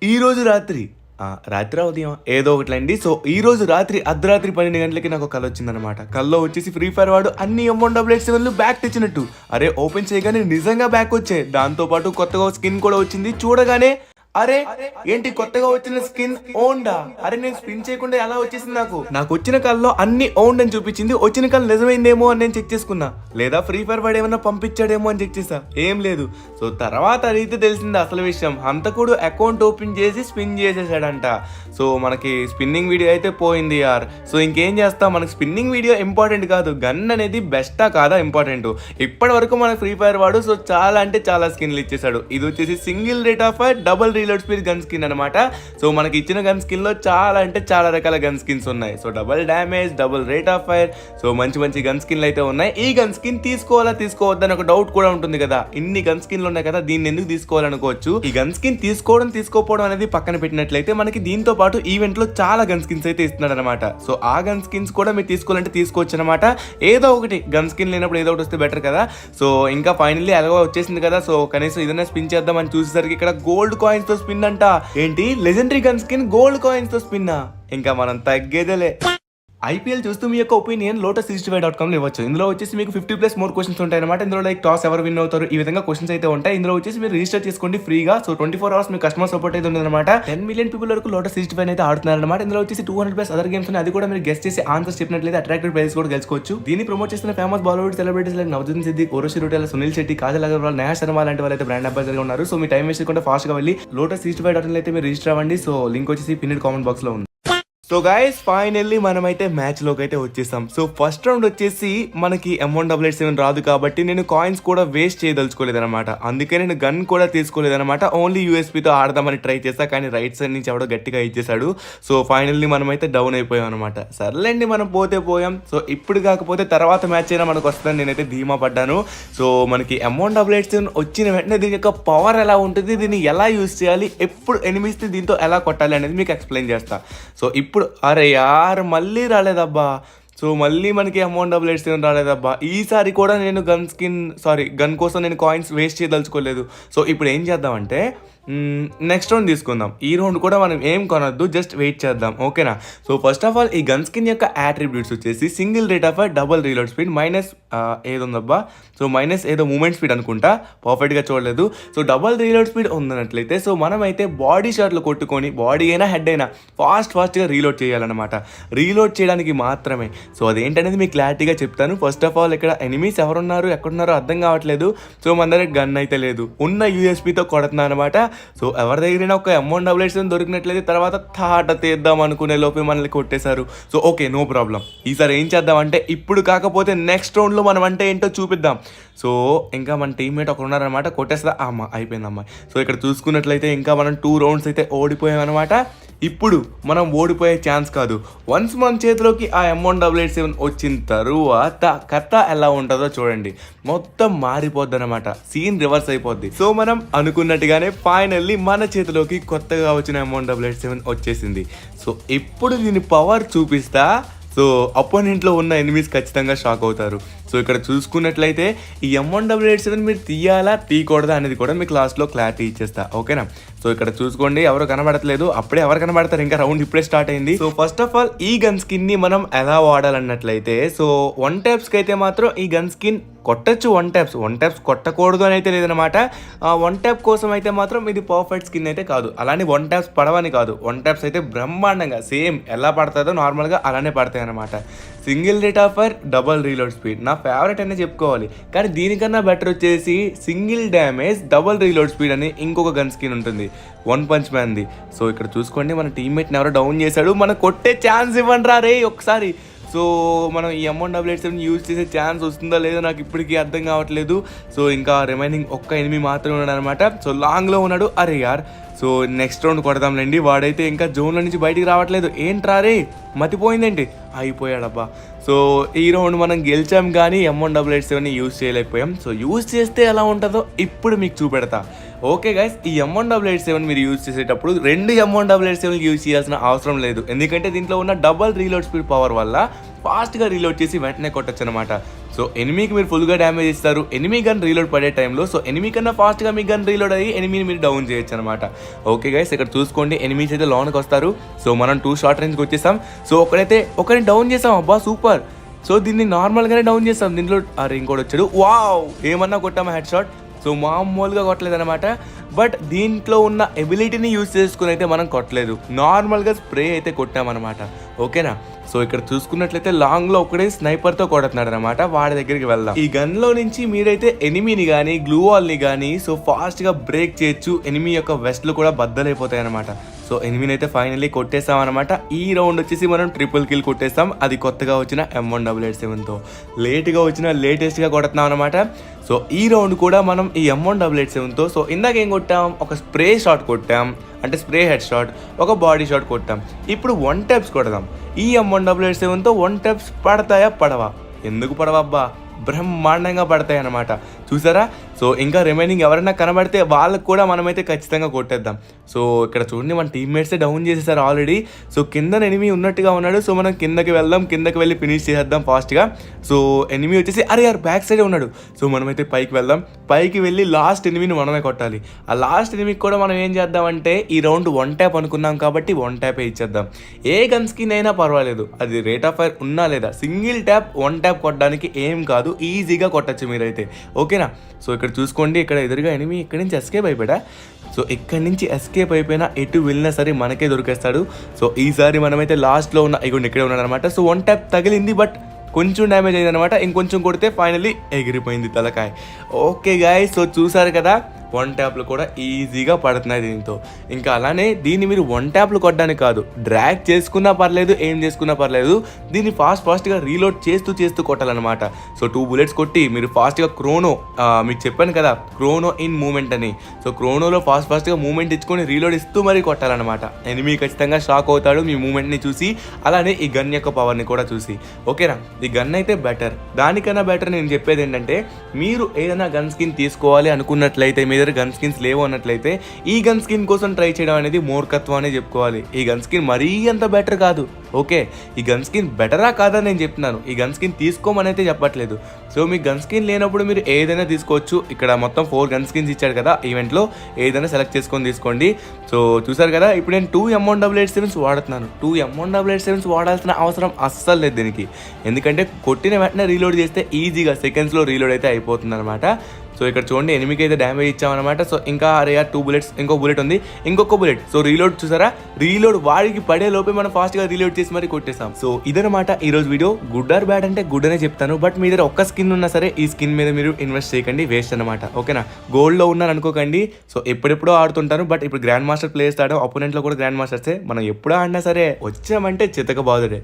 ఈ రోజు రాత్రి రాత్రి ఉదయం ఏదో ఒకటిలేండి. సో ఈ రోజు రాత్రి అర్ధరాత్రి 12 గంటలకి నాకు కల వచ్చిందనమాట. కల్లో వచ్చేసి ఫ్రీ ఫైర్ వాడు అన్ని M188 బ్యాక్ తెచ్చినట్టు. అరే ఓపెన్ చేయగానే నిజంగా బ్యాక్ వచ్చాయి. దాంతో పాటు కొత్తగా స్కిన్ కూడా వచ్చింది. చూడగానే అరే ఏంటి కొత్తగా వచ్చిన స్కిన్ ఓన్డా? అరే నేను స్పిన్ చేయకుండా ఎలా వచ్చేసింది? నాకు వచ్చిన కల్లో అన్ని ఓన్డ్ అని చూపించింది. వచ్చిన కల్ నిజమైందేమో అని నేను చెక్ చేసుకున్నా, లేదా ఫ్రీ ఫైర్ వాడు ఏమన్నా పంపించాడేమో అని చెక్ చేసా. ఏం లేదు. సో తర్వాత అడిగితే తెలిసింది అసలు విషయం. హంతకుడు అకౌంట్ ఓపెన్ చేసి స్పిన్ చేసేసాడంట. సో మనకి స్పిన్నింగ్ వీడియో అయితే పోయింది యార్. సో ఇంకేం చేస్తాం, మనకి స్పిన్నింగ్ వీడియో ఇంపార్టెంట్ కాదు, గన్ అనేది బెస్టా కాదా ఇంపార్టెంట్. ఇప్పటి వరకు మన ఫ్రీ ఫైర్ వాడు సో చాలా అంటే చాలా స్కిన్లు ఇచ్చేసాడు. ఇది వచ్చేసి single rate of fire double reload speed gun skin అనమాట. సో మనకి ఇచ్చిన గన్ స్కిన్ లో చాలా అంటే చాలా రకాల గన్ స్కిన్స్ ఉన్నాయి. So double damage, double rate of fire, so మంచి మంచి గన్ స్కిన్లు అయితే ఉన్నాయి. ఈ గన్ స్కిన్ తీసుకోవాలా తీసుకోవద్దని ఒక డౌట్ కూడా ఉంటుంది కదా. ఇన్ని గన్ స్కిన్లు ఉన్నాయి కదా, దీన్ని ఎందుకు తీసుకోవాలనుకోవచ్చు. ఈ గన్ స్కిన్ తీసుకోకపోవడం అనేది పక్కన పెట్టినట్లయితే మనకి దీంతో పాటు ఈవెంట్ లో చాలా గన్ స్కిన్స్ అయితే ఇస్తున్నాడు అనమాట. సో ఆ గన్ స్కిన్స్ కూడా మీరు తీసుకోవాలంటే తీసుకోవచ్చు అనమాట. ఏదో ఒకటి గన్ స్కిన్ లేనప్పుడు ఏదో ఒకటి వస్తే బెటర్ కదా. సో ఇంకా ఫైనల్లీ అలాగే వచ్చేసింది కదా. సో కనీసం ఏదైనా స్పిన్ చేద్దాం అని చూసేసరికి ఇక్కడ గోల్డ్ కాయిన్స్ తో స్పిన్ అంట. ఏంటి legendary gun skin gold coins తో స్పిన్? ఇంకా మనం తగ్గేదేలే. ఐపీఎల్ చూస్తూ మీ యొక్క ఒపీనియన్ lotus65.com లో ఇవ్వచ్చు. ఇందులో వచ్చేసి మీకు 50+ మోర్ క్వశ్చన్స్ ఉంటాయి అనమాట. ఇందులో లైక్ టాస్ ఎవరు విన్ అవుతారు, ఈ విధంగా క్వశ్చన్స్ అయితే ఉంటాయి. ఇందులో వచ్చేసి మీరు రిజిస్టర్ చేసుకోండి ఫ్రీగా. సో 24 hours మీకు కస్టమర్ సపోర్ట్ అయితే ఉంది అనమాట. 10 million పీపుల్ వరకు lotus65 అయితే ఆడుతున్నారు అనమాట. ఇందులో వచ్చేసి 200+ అదర్ గేమ్స్ ఉన్నాయి. అది కూడా మీరు గెస్ట్ చేసి ఆన్సర్స్ చెప్పినట్లయితే అట్రాక్టివ్ ప్రైస్ కూడా గెలుచుకోవచ్చు. దీన్ని ప్రమోట్ చేస్తున్న famous Bollywood celebrities like Navjot Siddique, Urvashi Rautela, Suniel Shetty, Kajal Aggarwal, Neha Sharma లాంటి వాళ్ళు అయితే బ్రాండ్ అంబాసిడర్ గా ఉన్నారు. సో మీ టైం వేస్ట్ చేయకుండా ఫాస్ట్ గా వెళ్ళి lotus65.com అయితే మీరు రిజిస్టర్ అవ్వండి. సో లింక్ వచ్చేసి పిన్నెడ్ కామెంట్ బాక్స్ లో ఉంది. సో గైస్ ఫైనల్లీ మనమైతే మ్యాచ్ లోకి అయితే వచ్చేసాం. సో ఫస్ట్ రౌండ్ వచ్చేసి మనకి M188 రాదు కాబట్టి నేను కాయిన్స్ కూడా వేస్ట్ చేయదలుచుకోలేదు అనమాట. అందుకే నేను గన్ కూడా తీసుకోలేదు అనమాట. ఓన్లీ యూఎస్పీతో ఆడదామని ట్రై చేస్తా, కానీ రైట్ సైడ్ నుంచి ఎవడో గట్టిగా ఇచ్చేసాడు. సో ఫైనల్లీ మనమైతే డౌన్ అయిపోయాం అనమాట. సర్లేండి మనం పోతే పోయాం. సో ఇప్పుడు కాకపోతే తర్వాత మ్యాచ్ అయినా మనకు వస్తుందని నేనైతే ధీమా పడ్డాను. సో మనకి M188 వచ్చిన వెంటనే దీని యొక్క పవర్ ఎలా ఉంటుంది, దీన్ని ఎలా యూజ్ చేయాలి, ఎప్పుడు ఎనిమిస్తే దీంతో ఎలా కొట్టాలి అనేది మీకు ఎక్స్ప్లెయిన్ చేస్తా. సో ఇప్పుడు అరే యార్ మళ్ళీ రాలేదబ్బా. సో మళ్ళీ మనకి M188 రాలేదబ్బా. ఈసారి కూడా నేను గన్ కోసం నేను కాయిన్స్ వేస్ట్ చేయదలుచుకోలేదు. సో ఇప్పుడు ఏం చేద్దామంటే నెక్స్ట్ రౌండ్ తీసుకుందాం. ఈ రౌండ్ కూడా మనం ఏం కొనొద్దు, జస్ట్ వెయిట్ చేద్దాం, ఓకేనా. సో ఫస్ట్ ఆఫ్ ఆల్ ఈ గన్ స్కిన్ యొక్క అట్రిబ్యూట్స్ వచ్చేసి single rate of double reload speed minus ఏదో ఉందబ్బా. సో మైనస్ ఏదో మూమెంట్ స్పీడ్ అనుకుంటా, పర్ఫెక్ట్గా చూడలేదు. సో డబుల్ రీలోడ్ స్పీడ్ ఉందన్నట్లయితే సో మనమైతే బాడీ షాట్లు కొట్టుకొని బాడీ అయినా హెడ్ అయినా ఫాస్ట్గా రీలోడ్ చేయాలన్నమాట. రీలోడ్ చేయడానికి మాత్రమే. సో అదేంటనేది మీకు క్లారిటీగా చెప్తాను. ఫస్ట్ ఆఫ్ ఆల్ ఇక్కడ ఎనిమీస్ ఎవరున్నారు ఎక్కడున్నారో అర్థం కావట్లేదు. సో మన దగ్గర గన్ అయితే లేదు, ఉన్న యూఎస్పీతో కొడుతున్నా అనమాట. సో ఎవరి దగ్గరైనా ఒక M188 దొరికినట్లయితే తర్వాత థాట తీద్దాం అనుకునే లోపే మనల్ని కొట్టేశారు. So okay no problem. ఈసారి ఏం చేద్దామంటే ఇప్పుడు కాకపోతే నెక్స్ట్ రౌండ్లో మనం అంటే ఏంటో చూపిద్దాం. సో ఇంకా మన టీమ్మేట్ ఒకరు ఉన్నారనమాట, కొట్టేస్తా అమ్మ అయిపోయిందమ్మా. సో ఇక్కడ చూసుకున్నట్లయితే ఇంకా మనం 2 rounds అయితే ఓడిపోయామన్నమాట. ఇప్పుడు మనం ఓడిపోయే ఛాన్స్ కాదు. వన్స్ మన చేతిలోకి ఆ M188 వచ్చిన తరువాత కథ ఎలా ఉంటుందో చూడండి. మొత్తం మారిపోద్ది అనమాట, సీన్ రివర్స్ అయిపోద్ది. సో మనం అనుకున్నట్టుగానే ఫైనల్లీ మన చేతిలోకి కొత్తగా వచ్చిన M188 వచ్చేసింది. సో ఇప్పుడు దీని పవర్ చూపిస్తా. సో అపోనెంట్లో ఉన్న ఎనిమీస్ ఖచ్చితంగా షాక్ అవుతారు. సో ఇక్కడ చూసుకున్నట్లయితే ఈ M188 మీరు తీయాలా తీయకూడదా అనేది కూడా మీకు లాస్ట్లో క్లారిటీ ఇచ్చేస్తా, ఓకేనా. సో ఇక్కడ చూసుకోండి ఎవరు కనబడట్లేదు, అప్పుడే ఎవరు కనబడతారు, ఇంకా రౌండ్ ఇప్పుడే స్టార్ట్ అయింది. సో ఫస్ట్ ఆఫ్ ఆల్ ఈ గన్ స్కిన్ ని మనం ఎలా వాడాలన్నట్లయితే సో 1 taps కి అయితే మాత్రం ఈ గన్ స్కిన్ కొట్టచ్చు. 1 taps కొట్టకూడదు అని అయితే లేదనమాట. 1 tap కోసం అయితే మాత్రం ఇది పర్ఫెక్ట్ స్కిన్ అయితే కాదు. అలానే 1 taps పడవని కాదు, 1 taps అయితే బ్రహ్మాండంగా సేమ్ ఎలా పడుతుందో నార్మల్గా అలానే పడతాయి అనమాట. Single rate of fire double reload speed నా ఫేవరెట్ అనే చెప్పుకోవాలి. కానీ దీనికన్నా బెటర్ వచ్చేసి single damage double reload speed అని ఇంకొక గన్ స్కిన్ ఉంటుంది, వన్ పంచ్ మ్యాన్ది. సో ఇక్కడ చూసుకోండి మన టీమ్మేట్ని ఎవరో డౌన్ చేశాడు, మనం కొట్టే ఛాన్స్ ఇవ్వండి రా రే ఒకసారి. సో మనం ఈ M188 యూజ్ చేసే ఛాన్స్ వస్తుందో లేదో నాకు ఇప్పటికీ అర్థం కావట్లేదు. సో ఇంకా రిమైనింగ్ ఒక్క ఎనిమి మాత్రమే ఉన్నాడు అనమాట. సో లాంగ్లో ఉన్నాడు. అరే యార్ సో నెక్స్ట్ రౌండ్ కొడదాంలేండి. వాడైతే ఇంకా జోన్లో నుంచి బయటికి రావట్లేదు. ఏంట్రా రే మతిపోయిందేంటి, అయిపోయాడబ్బా. సో ఈ రౌండ్ మనం గెలిచాం కానీ M188 యూజ్ చేయలేకపోయాం. సో యూజ్ చేస్తే ఎలా ఉంటుందో ఇప్పుడు మీకు చూపెడతా. ఓకే గైస్, ఈ M188 మీరు యూజ్ చేసేటప్పుడు 2 M188 యూజ్ చేయాల్సిన అవసరం లేదు. ఎందుకంటే దీంట్లో ఉన్న డబల్ రీలోడ్ స్పీడ్ పవర్ వల్ల ఫాస్ట్గా రీలోడ్ చేసి వెంటనే కొట్టచ్చు అనమాట. సో ఎనిమీకి మీరు ఫుల్గా డ్యామేజ్ ఇస్తారు ఎనిమీ గన్ రీలోడ్ పడే టైంలో. సో ఎనిమీ కన్నా ఫాస్ట్గా మీ గన్ రీలోడ్ అయ్యి ఎనిమీని మీరు డౌన్ చేయొచ్చు అనమాట. ఓకే గైస్, ఇక్కడ చూసుకోండి ఎనిమీస్ అయితే లోనికి వస్తారు. సో మనం 2 షార్ట్ రేంజ్కి వచ్చేసాం. సో ఒకరిని డౌన్ చేసాం, అబ్బా సూపర్. సో దీన్ని నార్మల్గానే డౌన్ చేస్తాం. దీంట్లో ఇంకోటి వచ్చాడు, వావ్ ఏమన్నా కొట్టామా హెడ్ షాట్. సో మామూలుగా కొట్టలేదన్నమాట. బట్ దీంట్లో ఉన్న ఎబిలిటీని యూజ్ చేసుకుని అయితే మనం కొట్టలేదు, నార్మల్గా స్ప్రే అయితే కొట్టామన్నమాట. ఓకేనా. సో ఇక్కడ చూసుకున్నట్లయితే లాంగ్లో ఒకడే స్నైపర్తో కొడుతున్నాడు అనమాట. వాడి దగ్గరికి వెళ్దాం. ఈ గన్లో నుంచి మీరైతే ఎనిమీని కానీ గ్లూ వాల్ని కానీ సో ఫాస్ట్గా బ్రేక్ చేయొచ్చు. ఎనిమీ యొక్క వెస్ట్లు కూడా బద్దలైపోతాయి అనమాట. సో ఎనిమీని అయితే ఫైనల్లీ కొట్టేస్తాం అనమాట. ఈ రౌండ్ వచ్చేసి మనం ట్రిపుల్ కిల్ కొట్టేస్తాం. అది కొత్తగా వచ్చిన M1887తో లేట్గా వచ్చిన లేటెస్ట్గా కొడుతున్నాం అనమాట. సో ఈ రౌండ్ కూడా మనం ఈ M1887తో సో ఇందాక ఏం కొట్టాం, ఒక స్ప్రే షాట్ కొట్టాం, అంటే స్ప్రే హెడ్ షాట్, ఒక బాడీ షాట్ కొట్టాం. ఇప్పుడు 1 ట్యాప్స్ కొడదాం. ఈ M1887తో 1 ట్యాప్స్ పడతాయా పడవా? ఎందుకు పడవబ్బా, బ్రహ్మాండంగా పడతాయి అన్నమాట. చూసారా. సో ఇంకా రిమైనింగ్ ఎవరైనా కనబడితే వాళ్ళకు కూడా మనమైతే ఖచ్చితంగా కొట్టేద్దాం. సో ఇక్కడ చూడండి మన టీమ్మేట్సే డౌన్ చేసేసారు ఆల్రెడీ. సో కింద ఎనిమీ ఉన్నట్టుగా ఉన్నాడు. సో మనం కిందకి వెళ్దాం, కిందకి వెళ్ళి ఫినిష్ చేసేద్దాం ఫాస్ట్గా. సో ఎనిమీ వచ్చేసి అరే బ్యాక్ సైడే ఉన్నాడు. సో మనమైతే పైకి వెళ్దాం, పైకి వెళ్ళి లాస్ట్ ఎనిమీని మనమే కొట్టాలి. ఆ లాస్ట్ ఎనిమీకి కూడా మనం ఏం చేద్దామంటే ఈ రౌండ్ 1 ట్యాప్ అనుకున్నాం కాబట్టి 1 ట్యాపే ఇచ్చేద్దాం. ఏ గన్ స్కిన్ అయినా పర్వాలేదు, అది రేట్ ఆఫ్ ఫైర్ ఉన్నా లేదా, సింగిల్ ట్యాప్ 1 ట్యాప్ కొట్టడానికి ఏం కాదు, ఈజీగా కొట్టచ్చు మీరైతే. ఓకేనా. సో ఇక్కడ చూసుకోండి, ఇక్కడ ఎదురుగా ఎనిమీ ఇక్కడి నుంచి ఎస్కేప్ అయిపోయా. సో ఇక్కడి నుంచి ఎస్కేప్ అయిపోయినా ఎటు వెళ్ళినా సరే మనకే దొరికేస్తాడు. సో ఈసారి మనమైతే లాస్ట్లో ఉన్న ఇక్కడే ఉన్నాడు అనమాట. సో 1 ట్యాప్ తగిలింది, బట్ కొంచెం డ్యామేజ్ అయింది అనమాట. ఇంకొంచెం కొడితే ఫైనల్లీ ఎగిరిపోయింది తలకాయ. ఓకే గాయ్స్, సో చూసారు కదా 1 ట్యాప్లు కూడా ఈజీగా పడుతున్నాయి దీంతో. ఇంకా అలానే దీన్ని మీరు 1 ట్యాప్లు కొట్టడానికి కాదు, డ్రాగ్ చేసుకున్నా పర్లేదు, ఏం చేసుకున్నా పర్లేదు, దీన్ని ఫాస్ట్గా రీలోడ్ చేస్తూ కొట్టాలన్నమాట. సో 2 బుల్లెట్స్ కొట్టి మీరు ఫాస్ట్గా మీకు చెప్పాను కదా క్రోనో ఇన్ మూమెంట్ అని. సో క్రోనోలో ఫాస్ట్గా మూమెంట్ ఇచ్చుకొని రీలోడ్ ఇస్తూ మరీ కొట్టాలన్నమాట. ఎనిమీ ఖచ్చితంగా షాక్ అవుతాడు మీ మూమెంట్ని చూసి, అలానే ఈ గన్ యొక్క పవర్ని కూడా చూసి. ఓకేనా. ఈ గన్ అయితే బెటర్. దానికన్నా బెటర్ నేను చెప్పేది ఏంటంటే, మీరు ఏదైనా గన్ స్కిన్ తీసుకోవాలి అనుకున్నట్లయితే, మీ దగ్గర గన్ స్కిన్స్ లేవు అన్నట్లయితే ఈ గన్ స్కిన్ కోసం ట్రై చేయడం అనేది మూర్ఖత్వం అనే చెప్పుకోవాలి. ఈ గన్ స్కిన్ మరీ అంత బెటర్ కాదు. ఓకే, ఈ గన్ స్కిన్ బెటరా కాదా నేను చెప్తున్నాను, ఈ గన్ స్కిన్ తీసుకోమని అయితే చెప్పట్లేదు. సో మీ గన్ స్కిన్ లేనప్పుడు మీరు ఏదైనా తీసుకోవచ్చు. ఇక్కడ మొత్తం 4 గన్ స్కిన్స్ ఇచ్చాడు కదా ఈవెంట్లో, ఏదైనా సెలెక్ట్ చేసుకొని తీసుకోండి. సో చూసారు కదా, ఇప్పుడు నేను 2 M1887 వాడుతున్నాను. 2 M1887 వాడాల్సిన అవసరం అస్సలు లేదు దీనికి, ఎందుకంటే కొట్టిన వెంటనే రీలోడ్ చేస్తే ఈజీగా సెకండ్స్లో రీలోడ్ అయితే అయిపోతుంది అనమాట. సో ఇక్కడ చూడండి ఎనిమికి అయితే డ్యామేజ్ ఇచ్చామన్నమాట. సో ఇంకా 2 బుల్లెట్స్, ఇంకో బుల్లెట్ ఉంది, ఇంకొక బుల్లెట్. సో రీలోడ్ చూసారా, రీలోడ్ వాడికి పడే లోపే మనం ఫాస్ట్గా రీలోడ్ చేసి మరి కొట్టేసాం. సో ఇదనమాట ఈరోజు వీడియో. గుడ్ ఆర్ బ్యాడ్ అంటే గుడ్ అనే చెప్తాను, బట్ మీ దగ్గర ఒక్క స్కిన్ ఉన్నా సరే ఈ స్కిన్ మీద మీరు ఇన్వెస్ట్ చేయకండి, వేస్ట్ అనమాట. ఓకేనా. గోల్డ్లో ఉన్నారు అనుకోకండి. సో ఎప్పుడెప్పుడో ఆడుతుంటాను, బట్ ఇప్పుడు గ్రాండ్ మాస్టర్ ప్లేయర్స్ ఆడడం, అపోనెంట్లో కూడా గ్రాండ్ మాస్టర్సే. మనం ఎప్పుడో ఆడినా సరే వచ్చామంటే చితక బాదుడే.